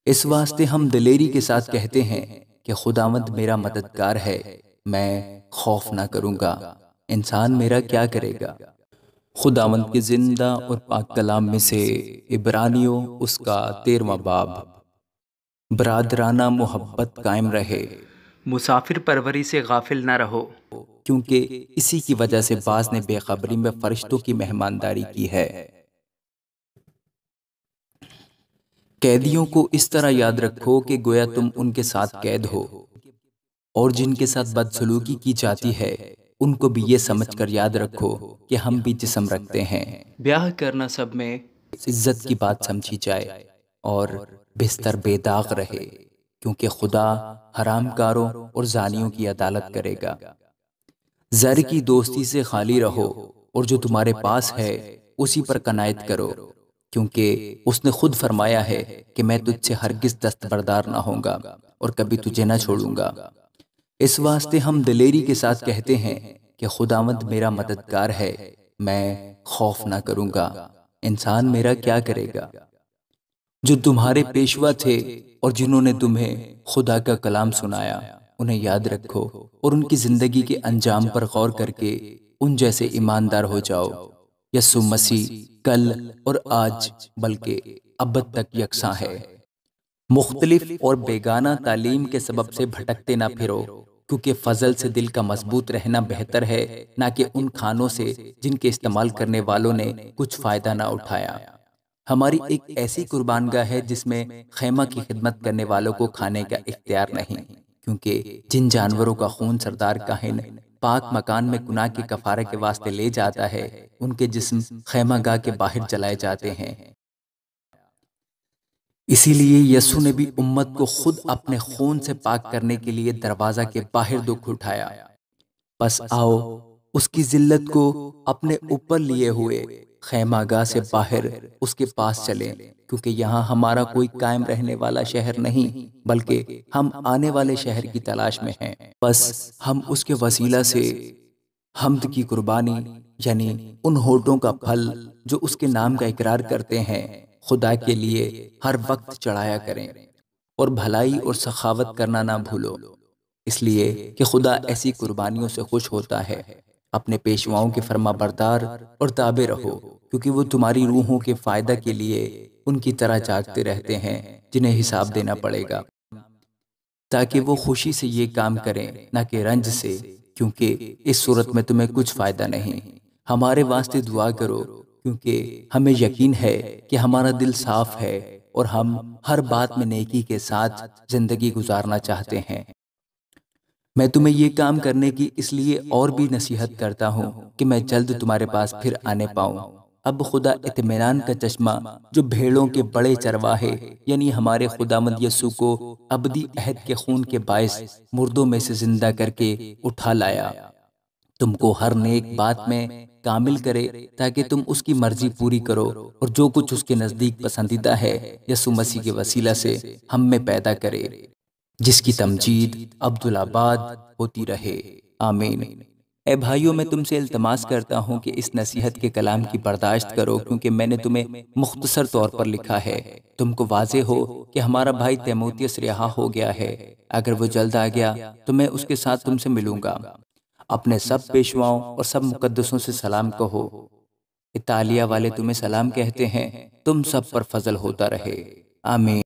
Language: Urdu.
اس واسطے ہم دلیری کے ساتھ کہتے ہیں کہ خداوند میرا مددگار ہے، میں خوف نہ کروں گا، انسان میرا کیا کرے گا۔ خداوند کے زندہ اور پاک کلام میں سے عبرانیوں اس کا 13واں باب۔ برادرانہ محبت قائم رہے، مسافر پروری سے غافل نہ رہو۔ کیونکہ اسی کی وجہ سے بعض نے بے خبری میں فرشتوں کی مہمانداری کی ہے۔ قیدیوں کو اس طرح یاد رکھو کہ گویا تم ان کے ساتھ قید ہو، اور جن کے ساتھ بدسلوکی کی جاتی ہے ان کو بھی یہ سمجھ کر یاد رکھو کہ ہم بھی جسم رکھتے ہیں۔ بیاہ کرنا سب میں عزت کی بات سمجھی جائے اور بستر بے داغ رہے، کیونکہ خدا حرام کاروں اور زانیوں کی عدالت کرے گا۔ زر کی دوستی سے خالی رہو، اور جو تمہارے پاس ہے اسی پر قناعت کرو، کیونکہ اس نے خود فرمایا ہے کہ میں تجھ سے ہرگز دستبردار نہ ہوں گا اور کبھی تجھے نہ چھوڑوں گا۔ اس واسطے ہم دلیری کے ساتھ کہتے ہیں کہ خداوند میرا مددگار ہے، میں خوف نہ کروں گا، انسان میرا کیا کرے گا۔ جو تمہارے پیشوا تھے اور جنہوں نے تمہیں خدا کا کلام سنایا، انہیں یاد رکھو اور ان کی زندگی کے انجام پر غور کر کے ان جیسے ایماندار ہو جاؤ۔ یسوع مسیح کل اور آج بلکہ ابد تک یکساں ہے۔ مختلف اور بیگانہ تعلیم کے سبب سے بھٹکتے نہ پھرو، کیونکہ فضل سے دل کا مضبوط رہنا بہتر ہے، نہ کہ ان کھانوں سے جن کے استعمال کرنے والوں نے کچھ فائدہ نہ اٹھایا۔ ہماری ایک ایسی قربان گاہ ہے جس میں خیمہ کی خدمت کرنے والوں کو کھانے کا اختیار نہیں، کیونکہ جن جانوروں کا خون سردار کاہن پاک مکان میں گناہ کے کفارے کے واسطے لے جاتا ہے، ان کے جسم خیمہ گاہ کے باہر جلائے جاتے ہیں۔ اسی لیے یسوع نے بھی امت کو خود اپنے خون سے پاک کرنے کے لیے دروازہ کے باہر دکھ اٹھایا۔ پس آؤ اس کی ذلت کو اپنے اوپر لیے ہوئے خیمہ گاہ سے باہر اس کے پاس چلیں، کیونکہ یہاں ہمارا کوئی قائم رہنے والا شہر نہیں، بلکہ ہم آنے والے شہر کی تلاش میں ہیں۔ بس ہم اس کے وسیلہ سے حمد کی قربانی، یعنی ان ہونٹوں کا پھل جو اس کے نام کا اقرار کرتے ہیں، خدا کے لیے ہر وقت چڑھایا کریں، اور بھلائی اور سخاوت کرنا نہ بھولو، اس لیے کہ خدا ایسی قربانیوں سے خوش ہوتا ہے۔ اپنے پیشواؤں کے فرما بردار اور تابع رہو، کیونکہ وہ تمہاری روحوں کے فائدہ کے لیے ان کی طرح جاگتے رہتے ہیں جنہیں حساب دینا پڑے گا، تاکہ وہ خوشی سے یہ کام کریں نہ کہ رنج سے، کیونکہ اس صورت میں تمہیں کچھ فائدہ نہیں۔ ہمارے واسطے دعا کرو، کیونکہ ہمیں یقین ہے کہ ہمارا دل صاف ہے اور ہم ہر بات میں نیکی کے ساتھ زندگی گزارنا چاہتے ہیں۔ میں تمہیں یہ کام کرنے کی اس لیے اور بھی نصیحت کرتا ہوں کہ میں جلد تمہارے پاس پھر آنے پاؤں۔ اب خدا اطمینان کا چشمہ جو بھیڑوں کے بڑے چرواہے یعنی ہمارے خداوند یسوع کو ابدی عہد کے خون کے باعث مردوں میں سے زندہ کر کے اٹھا لایا، تم کو ہر نیک بات میں کامل کرے، تاکہ تم اس کی مرضی پوری کرو اور جو کچھ اس کے نزدیک پسندیدہ ہے یسوع مسیح کے وسیلہ سے ہم میں پیدا کرے، جس کی تمجید عبدالآباد ہوتی رہے، آمین۔ اے بھائیوں، میں تم سے التماس کرتا ہوں کہ اس نصیحت کے کلام کی برداشت کرو، کیونکہ میں نے تمہیں مختصر طور پر لکھا ہے۔ تم کو واضح ہو کہ ہمارا بھائی تیموتھیوس رہا ہو گیا ہے، اگر وہ جلد آ گیا تو میں اس کے ساتھ تم سے ملوں گا۔ اپنے سب پیشواؤں اور سب مقدسوں سے سلام کہو۔ اطالیہ والے تمہیں سلام کہتے ہیں، تم سب پر فضل ہوتا رہے، آمین۔